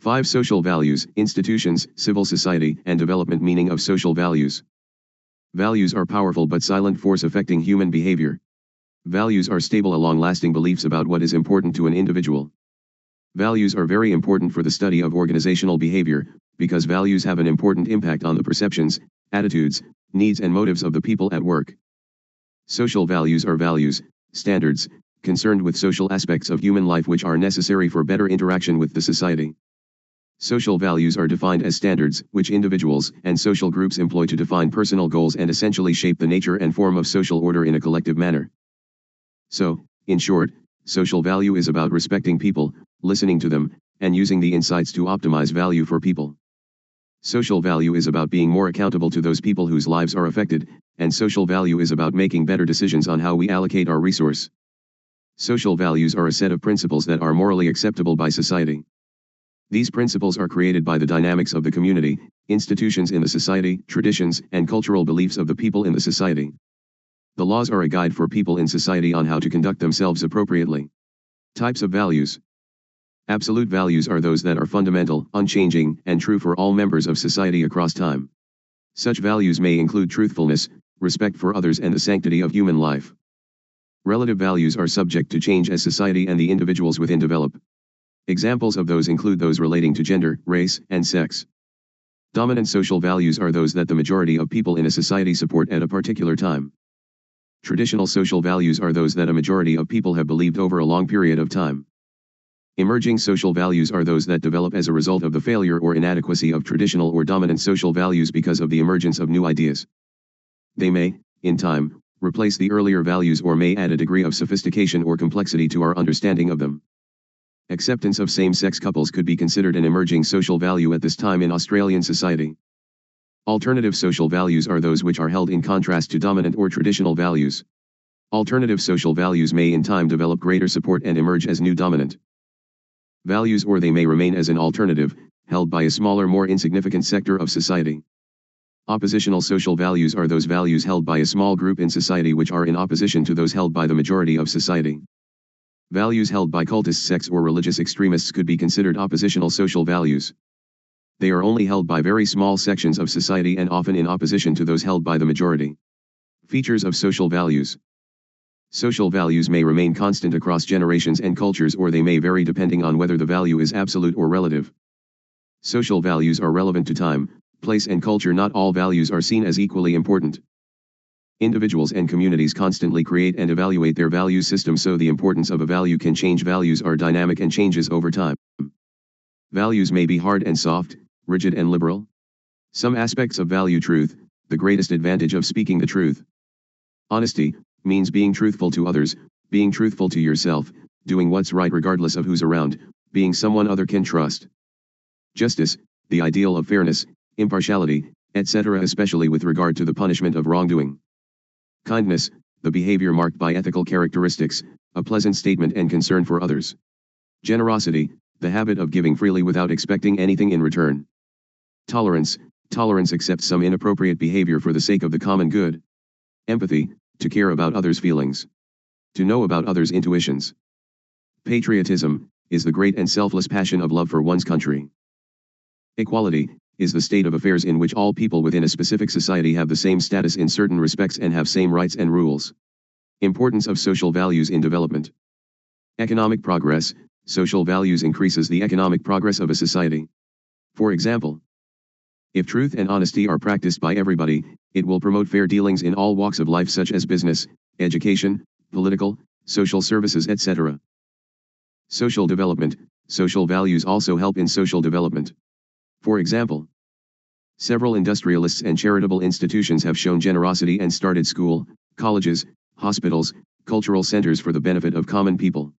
5 Social values, institutions, civil society, and development. Meaning of social values. Values are powerful but silent force affecting human behavior. Values are stable, long-lasting beliefs about what is important to an individual. Values are very important for the study of organizational behavior, because values have an important impact on the perceptions, attitudes, needs and motives of the people at work. Social values are values, standards, concerned with social aspects of human life which are necessary for better interaction with the society. Social values are defined as standards, which individuals and social groups employ to define personal goals and essentially shape the nature and form of social order in a collective manner. So, in short, social value is about respecting people, listening to them, and using the insights to optimize value for people. Social value is about being more accountable to those people whose lives are affected, and social value is about making better decisions on how we allocate our resource. Social values are a set of principles that are morally acceptable by society. These principles are created by the dynamics of the community, institutions in the society, traditions, and cultural beliefs of the people in the society. The laws are a guide for people in society on how to conduct themselves appropriately. Types of values. Absolute values are those that are fundamental, unchanging, and true for all members of society across time. Such values may include truthfulness, respect for others, and the sanctity of human life. Relative values are subject to change as society and the individuals within develop. Examples of those include those relating to gender, race, and sex. Dominant social values are those that the majority of people in a society support at a particular time. Traditional social values are those that a majority of people have believed over a long period of time. Emerging social values are those that develop as a result of the failure or inadequacy of traditional or dominant social values because of the emergence of new ideas. They may, in time, replace the earlier values or may add a degree of sophistication or complexity to our understanding of them. Acceptance of same-sex couples could be considered an emerging social value at this time in Australian society. Alternative social values are those which are held in contrast to dominant or traditional values. Alternative social values may in time develop greater support and emerge as new dominant values, or they may remain as an alternative, held by a smaller, more insignificant sector of society. Oppositional social values are those values held by a small group in society which are in opposition to those held by the majority of society. Values held by cultists, sects, or religious extremists could be considered oppositional social values. They are only held by very small sections of society and often in opposition to those held by the majority. Features of social values. Social values may remain constant across generations and cultures, or they may vary depending on whether the value is absolute or relative. Social values are relevant to time, place, and culture. Not all values are seen as equally important. Individuals and communities constantly create and evaluate their value system, so the importance of a value can change. Values are dynamic and changes over time. Values may be hard and soft, rigid and liberal. Some aspects of value: truth, the greatest advantage of speaking the truth. Honesty means being truthful to others, being truthful to yourself, doing what's right regardless of who's around, being someone other can trust. Justice, the ideal of fairness, impartiality, etc., especially with regard to the punishment of wrongdoing. Kindness, the behavior marked by ethical characteristics, a pleasant statement and concern for others. Generosity, the habit of giving freely without expecting anything in return. Tolerance, tolerance accepts some inappropriate behavior for the sake of the common good. Empathy, to care about others' feelings. To know about others' intuitions. Patriotism, is the great and selfless passion of love for one's country. Equality, is the state of affairs in which all people within a specific society have the same status in certain respects and have same rights and rules. Importance of social values in development. Economic progress, social values increases the economic progress of a society. For example, if truth and honesty are practiced by everybody, it will promote fair dealings in all walks of life such as business, education, political, social services, etc. Social development, social values also help in social development. For example, several industrialists and charitable institutions have shown generosity and started school, colleges, hospitals, cultural centers for the benefit of common people.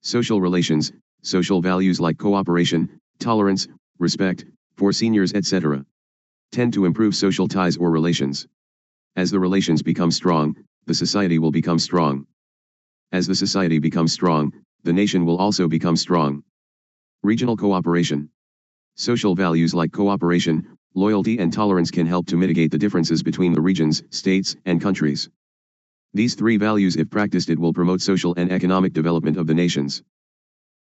Social relations, social values like cooperation, tolerance, respect, for seniors, etc., tend to improve social ties or relations. As the relations become strong, the society will become strong. As the society becomes strong, the nation will also become strong. Regional cooperation. Social values like cooperation, loyalty and tolerance can help to mitigate the differences between the regions, states, and countries. These three values, if practiced, it will promote social and economic development of the nations.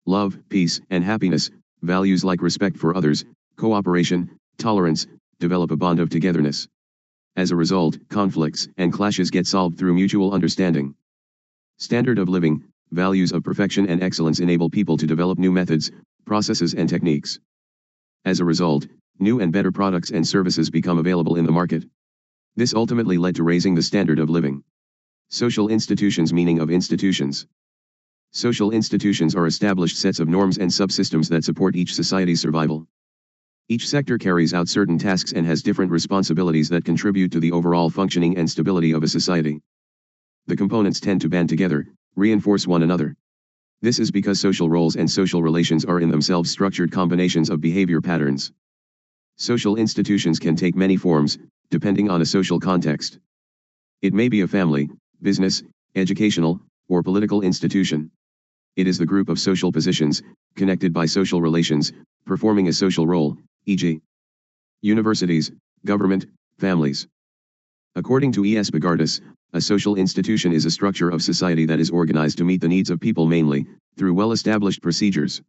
Love, peace, and happiness, Values like respect for others, cooperation, tolerance, develop a bond of togetherness. As a result, conflicts and clashes get solved through mutual understanding. Standard of living, values of perfection and excellence enable people to develop new methods, processes and techniques. As a result, new and better products and services become available in the market. This ultimately led to raising the standard of living. Social institutions. Meaning of institutions. Social institutions are established sets of norms and subsystems that support each society's survival. Each sector carries out certain tasks and has different responsibilities that contribute to the overall functioning and stability of a society. The components tend to band together, reinforce one another. This is because social roles and social relations are in themselves structured combinations of behavior patterns. Social institutions can take many forms, depending on a social context. It may be a family, business, educational, or political institution. It is the group of social positions, connected by social relations, performing a social role, e.g. universities, government, families. According to E.S. Bogardus, a social institution is a structure of society that is organized to meet the needs of people mainly, through well-established procedures.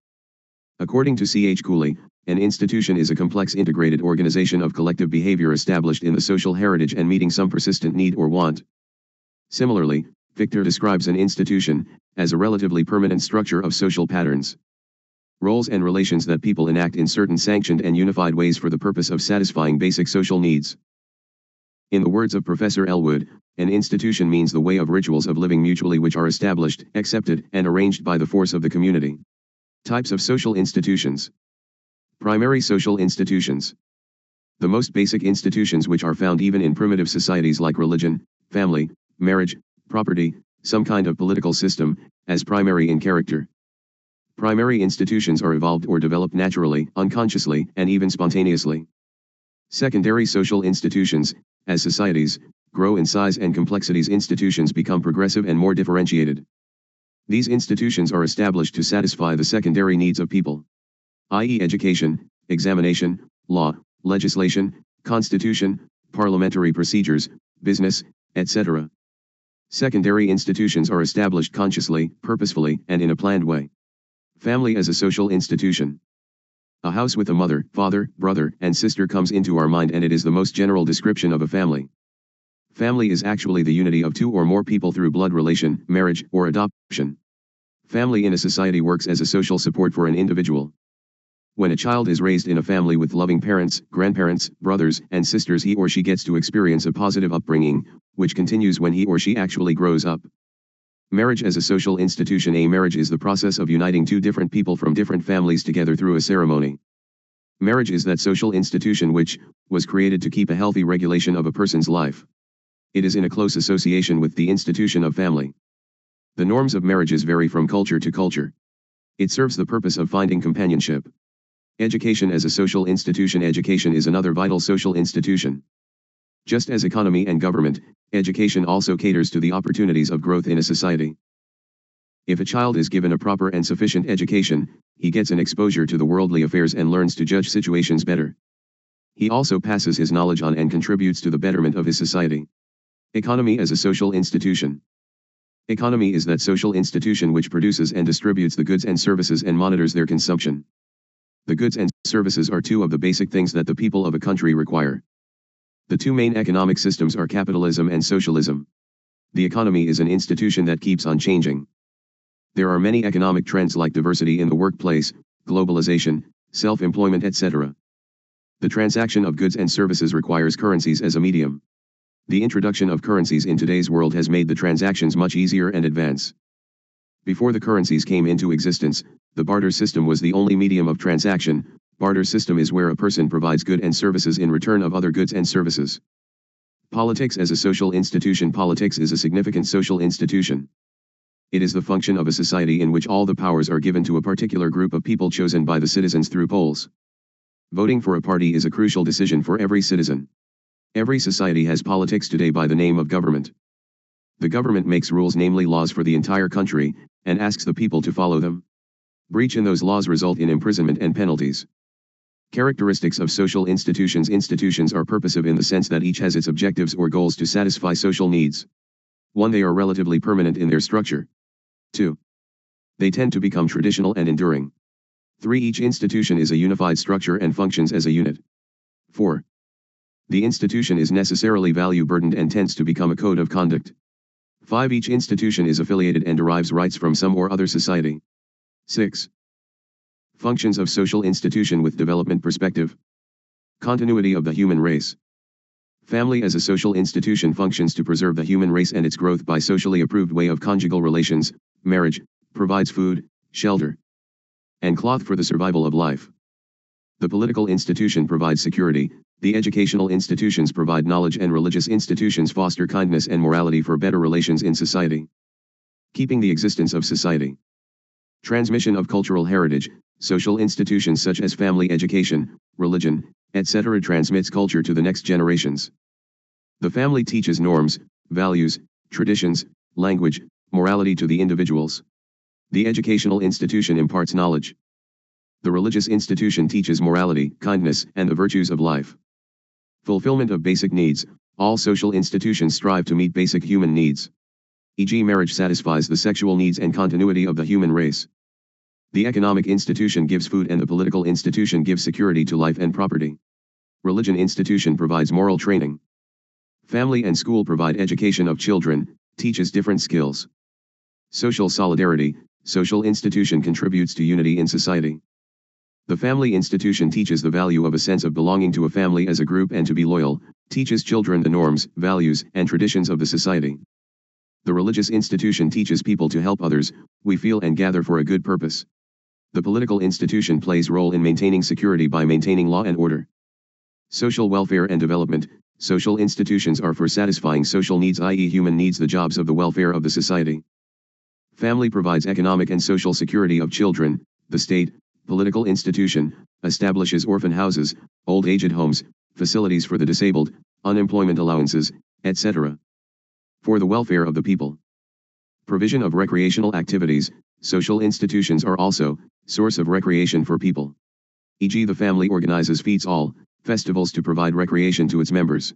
According to C.H. Cooley, an institution is a complex integrated organization of collective behavior established in the social heritage and meeting some persistent need or want. Similarly, Victor describes an institution as a relatively permanent structure of social patterns, roles and relations that people enact in certain sanctioned and unified ways for the purpose of satisfying basic social needs. In the words of Professor Elwood, an institution means the way of rituals of living mutually which are established, accepted, and arranged by the force of the community. Types of social institutions. Primary social institutions. The most basic institutions which are found even in primitive societies like religion, family, marriage, property, some kind of political system, as primary in character. Primary institutions are evolved or developed naturally, unconsciously, and even spontaneously. Secondary social institutions, as societies grow in size and complexities, institutions become progressive and more differentiated. These institutions are established to satisfy the secondary needs of people, i.e. education, examination, law, legislation, constitution, parliamentary procedures, business, etc. Secondary institutions are established consciously, purposefully, and in a planned way. Family as a social institution. A house with a mother, father, brother, and sister comes into our mind, and it is the most general description of a family. Family is actually the unity of two or more people through blood relation, marriage, or adoption. Family in a society works as a social support for an individual. When a child is raised in a family with loving parents, grandparents, brothers, and sisters, he or she gets to experience a positive upbringing, which continues when he or she actually grows up. Marriage as a social institution. A marriage is the process of uniting two different people from different families together through a ceremony. Marriage is that social institution which was created to keep a healthy regulation of a person's life. It is in a close association with the institution of family. The norms of marriages vary from culture to culture. It serves the purpose of finding companionship. Education as a social institution. Education is another vital social institution. Just as economy and government, education also caters to the opportunities of growth in a society. If a child is given a proper and sufficient education, he gets an exposure to the worldly affairs and learns to judge situations better. He also passes his knowledge on and contributes to the betterment of his society. Economy as a social institution. Economy is that social institution which produces and distributes the goods and services and monitors their consumption. The goods and services are two of the basic things that the people of a country require. The two main economic systems are capitalism and socialism. The economy is an institution that keeps on changing. There are many economic trends like diversity in the workplace, globalization, self-employment, etc. The transaction of goods and services requires currencies as a medium. The introduction of currencies in today's world has made the transactions much easier and advanced. Before the currencies came into existence, the barter system was the only medium of transaction. Barter system is where a person provides goods and services in return of other goods and services. Politics as a social institution. Politics is a significant social institution. It is the function of a society in which all the powers are given to a particular group of people chosen by the citizens through polls. Voting for a party is a crucial decision for every citizen. Every society has politics today by the name of government. The government makes rules, namely laws for the entire country, and asks the people to follow them. Breach in those laws result in imprisonment and penalties. Characteristics of social institutions. Institutions are purposive in the sense that each has its objectives or goals to satisfy social needs. 1. They are relatively permanent in their structure. 2. They tend to become traditional and enduring. 3. Each institution is a unified structure and functions as a unit. 4. The institution is necessarily value-burdened and tends to become a code of conduct. 5. Each institution is affiliated and derives rights from some or other society. 6. Functions of social institution with development perspective. Continuity of the human race. Family as a social institution functions to preserve the human race and its growth by socially approved way of conjugal relations, marriage, provides food, shelter, and cloth for the survival of life. The political institution provides security, the educational institutions provide knowledge, and religious institutions foster kindness and morality for better relations in society. Keeping the existence of society. Transmission of cultural heritage. Social institutions such as family, education, religion, etc. transmits culture to the next generations. The family teaches norms, values, traditions, language, morality to the individuals. The educational institution imparts knowledge. The religious institution teaches morality, kindness, and the virtues of life. Fulfillment of basic needs. All social institutions strive to meet basic human needs. E.g., marriage satisfies the sexual needs and continuity of the human race. The economic institution gives food and the political institution gives security to life and property. Religion institution provides moral training. Family and school provide education of children, teaches different skills. Social solidarity. Social institution contributes to unity in society. The family institution teaches the value of a sense of belonging to a family as a group and to be loyal, teaches children the norms, values, and traditions of the society. The religious institution teaches people to help others, we feel, and gather for a good purpose. The political institution plays role in maintaining security by maintaining law and order. Social welfare and development. Social institutions are for satisfying social needs, i.e. human needs, the jobs of the welfare of the society. Family provides economic and social security of children. The state, political institution, establishes orphan houses, old aged homes, facilities for the disabled, unemployment allowances, etc. For the welfare of the people. Provision of recreational activities. Social institutions are also source of recreation for people. E.g., the family organizes feats all festivals to provide recreation to its members.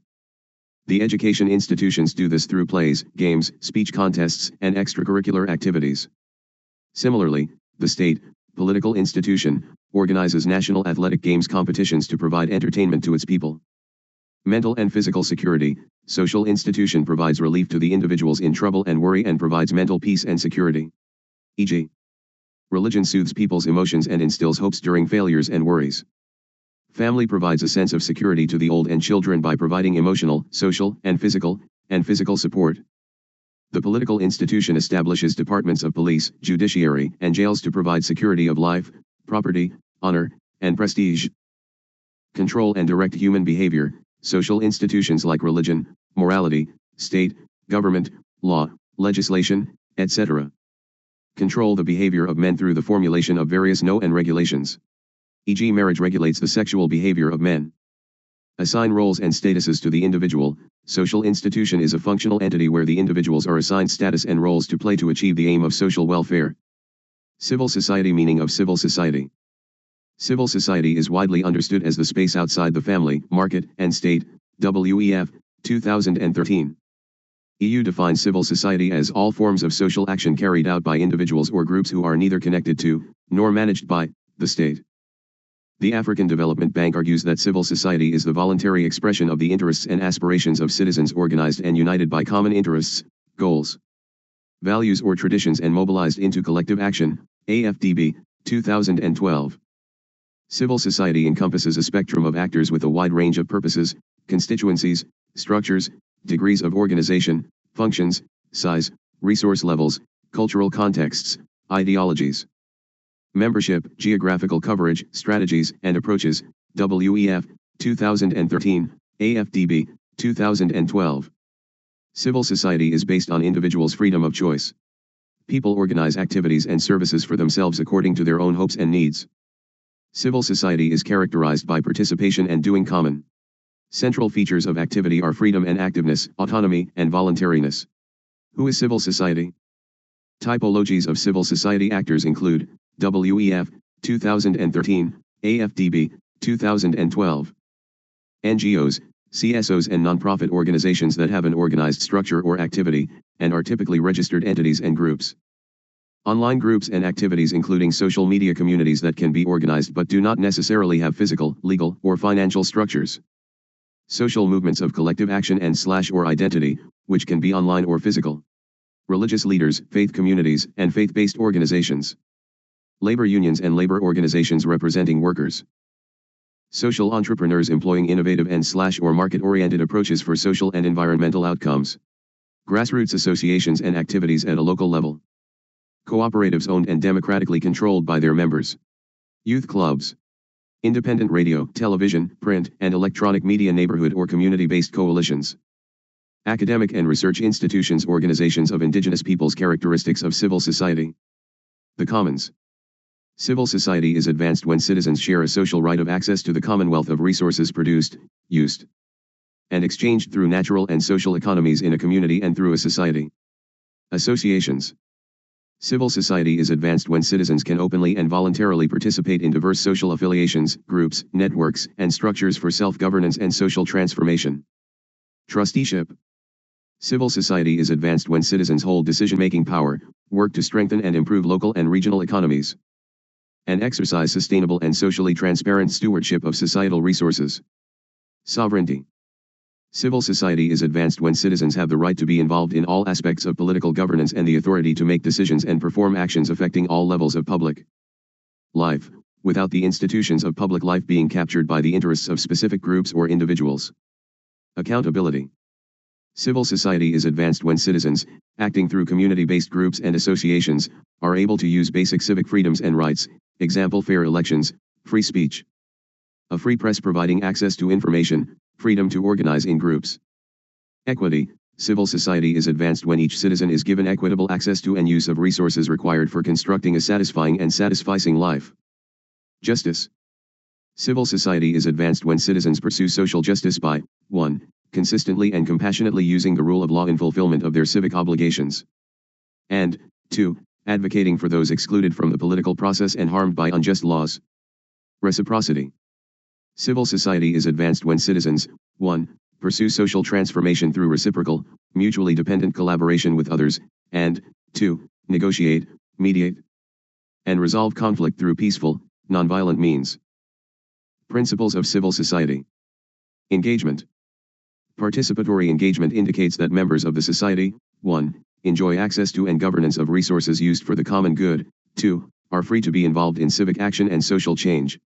The education institutions do this through plays, games, speech contests, and extracurricular activities. Similarly, the state, political institution, organizes national athletic games competitions to provide entertainment to its people. Mental and physical security. Social institution provides relief to the individuals in trouble and worry and provides mental peace and security. E.g., religion soothes people's emotions and instills hopes during failures and worries. Family provides a sense of security to the old and children by providing emotional, social, and physical support. The political institution establishes departments of police, judiciary, and jails to provide security of life, property, honor, and prestige. Control and direct human behavior. Social institutions like religion, morality, state, government, law, legislation, etc. control the behavior of men through the formulation of various and regulations. E.g., marriage regulates the sexual behavior of men. Assign roles and statuses to the individual. Social institution is a functional entity where the individuals are assigned status and roles to play to achieve the aim of social welfare. Civil society. Meaning of civil society. Civil society is widely understood as the space outside the family, market, and state. WEF, 2013. EU defines civil society as all forms of social action carried out by individuals or groups who are neither connected to, nor managed by, the state. The African Development Bank argues that civil society is the voluntary expression of the interests and aspirations of citizens organized and united by common interests, goals, values or traditions and mobilized into collective action. AFDB, 2012. Civil society encompasses a spectrum of actors with a wide range of purposes, constituencies, structures, degrees of organization, functions, size, resource levels, cultural contexts, ideologies. Membership, geographical coverage, strategies, and approaches. WEF, 2013, AFDB, 2012. Civil society is based on individuals' freedom of choice. People organize activities and services for themselves according to their own hopes and needs. Civil society is characterized by participation and doing common. Central features of activity are freedom and activeness, autonomy, and voluntariness. Who is civil society? Typologies of civil society actors include WEF, 2013, AFDB, 2012. NGOs, CSOs and nonprofit organizations that have an organized structure or activity, and are typically registered entities and groups. Online groups and activities including social media communities that can be organized but do not necessarily have physical, legal, or financial structures. Social movements of collective action and/or identity, which can be online or physical. Religious leaders, faith communities, and faith-based organizations. Labor unions and labor organizations representing workers. Social entrepreneurs employing innovative and/or market-oriented approaches for social and environmental outcomes. Grassroots associations and activities at a local level. Cooperatives owned and democratically controlled by their members. Youth clubs. Independent radio, television, print, and electronic media neighborhood or community-based coalitions. Academic and research institutions, organizations of indigenous peoples. Characteristics of civil society. The commons. Civil society is advanced when citizens share a social right of access to the commonwealth of resources produced, used, and exchanged through natural and social economies in a community and through a society. Associations. Civil society is advanced when citizens can openly and voluntarily participate in diverse social affiliations, groups, networks, and structures for self-governance and social transformation. Trusteeship. Civil society is advanced when citizens hold decision-making power, work to strengthen and improve local and regional economies, and exercise sustainable and socially transparent stewardship of societal resources. Sovereignty. Civil society is advanced when citizens have the right to be involved in all aspects of political governance and the authority to make decisions and perform actions affecting all levels of public life, without the institutions of public life being captured by the interests of specific groups or individuals. Accountability. Civil society is advanced when citizens, acting through community-based groups and associations, are able to use basic civic freedoms and rights, example fair elections, free speech. A free press providing access to information, freedom to organize in groups. Equity. Civil society is advanced when each citizen is given equitable access to and use of resources required for constructing a satisfying and satisficing life. Justice. Civil society is advanced when citizens pursue social justice by 1. Consistently and compassionately using the rule of law in fulfillment of their civic obligations, and 2. Advocating for those excluded from the political process and harmed by unjust laws. Reciprocity. Civil society is advanced when citizens, 1. Pursue social transformation through reciprocal, mutually dependent collaboration with others, and 2. Negotiate, mediate, and resolve conflict through peaceful, nonviolent means. Principles of civil society. Engagement. Participatory engagement indicates that members of the society, 1. Enjoy access to and governance of resources used for the common good, 2. Are free to be involved in civic action and social change,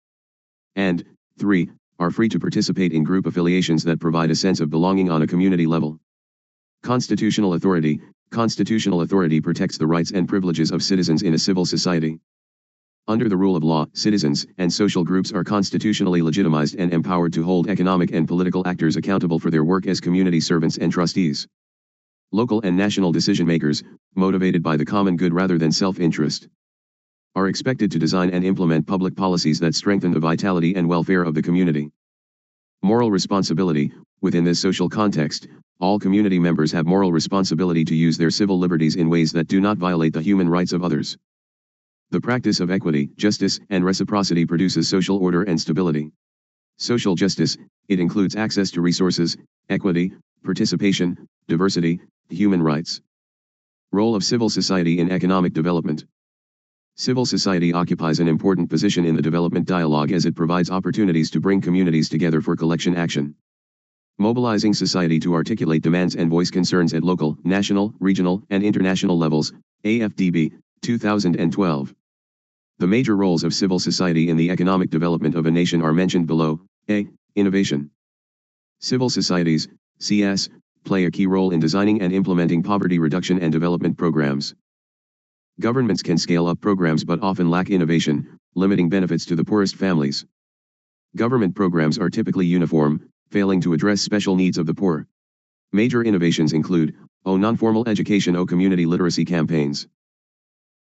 and 3. Are free to participate in group affiliations that provide a sense of belonging on a community level. Constitutional authority. Constitutional authority protects the rights and privileges of citizens in a civil society. Under the rule of law, citizens and social groups are constitutionally legitimized and empowered to hold economic and political actors accountable for their work as community servants and trustees. Local and national decision-makers, motivated by the common good rather than self-interest, are expected to design and implement public policies that strengthen the vitality and welfare of the community. Moral responsibility. Within this social context, all community members have moral responsibility to use their civil liberties in ways that do not violate the human rights of others. The practice of equity, justice, and reciprocity produces social order and stability. Social justice, it includes access to resources, equity, participation, diversity, human rights. Role of civil society in economic development. Civil society occupies an important position in the development dialogue as it provides opportunities to bring communities together for collection action. Mobilizing society to articulate demands and voice concerns at local, national, regional, and international levels, AFDB, 2012. The major roles of civil society in the economic development of a nation are mentioned below. A. Innovation. Civil societies, CS, play a key role in designing and implementing poverty reduction and development programs. Governments can scale up programs but often lack innovation, limiting benefits to the poorest families. Government programs are typically uniform, failing to address special needs of the poor. Major innovations include non-formal education, community literacy campaigns,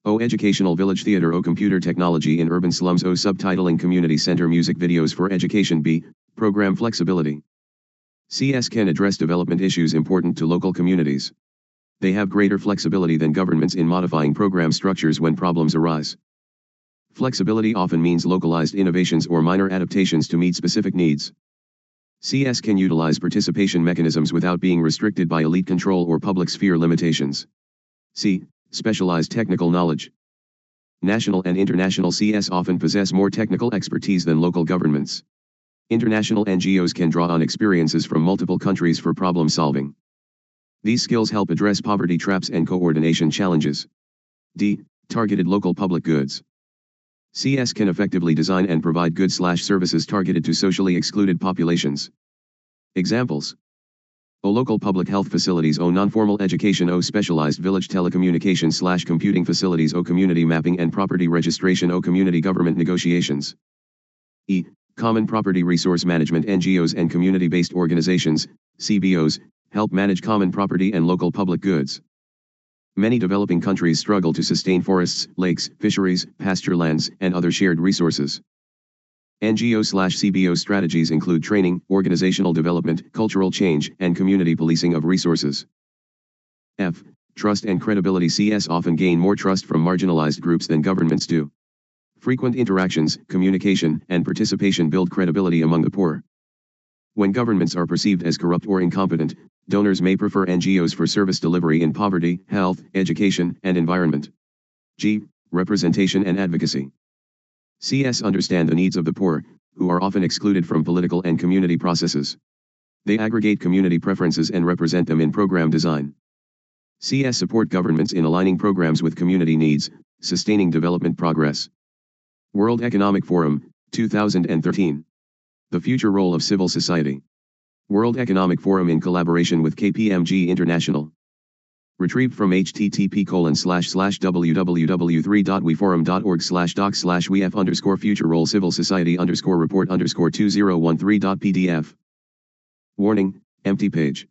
educational village theater, computer technology in urban slums, subtitling community center music videos for education. B. Program flexibility. CS can address development issues important to local communities. They have greater flexibility than governments in modifying program structures when problems arise. Flexibility often means localized innovations or minor adaptations to meet specific needs. CS can utilize participation mechanisms without being restricted by elite control or public sphere limitations. C. Specialized technical knowledge. National and international CS often possess more technical expertise than local governments. International NGOs can draw on experiences from multiple countries for problem solving. These skills help address poverty traps and coordination challenges. D. Targeted local public goods. CS can effectively design and provide goods/services targeted to socially excluded populations. Examples: O. Local public health facilities. O. Non-formal education. O. Specialized village telecommunication/computing facilities. O. Community mapping and property registration. O. Community government negotiations. E. Common property resource management. NGOs and community-based organizations, CBOs, help manage common property and local public goods. Many developing countries struggle to sustain forests, lakes, fisheries, pasture lands, and other shared resources. NGO/CBO strategies include training, organizational development, cultural change, and community policing of resources. F. Trust and credibility. CS often gain more trust from marginalized groups than governments do. Frequent interactions, communication, and participation build credibility among the poor. When governments are perceived as corrupt or incompetent, donors may prefer NGOs for service delivery in poverty, health, education, and environment. G. Representation and advocacy. CS understand the needs of the poor, who are often excluded from political and community processes. They aggregate community preferences and represent them in program design. CS support governments in aligning programs with community needs, sustaining development progress. World Economic Forum, 2013. The Future Role of Civil Society. World Economic Forum in collaboration with KPMG International. Retrieved from http://www.weforum.org/doc/wef_future role civil society_report_2013.pdf. Warning, empty page.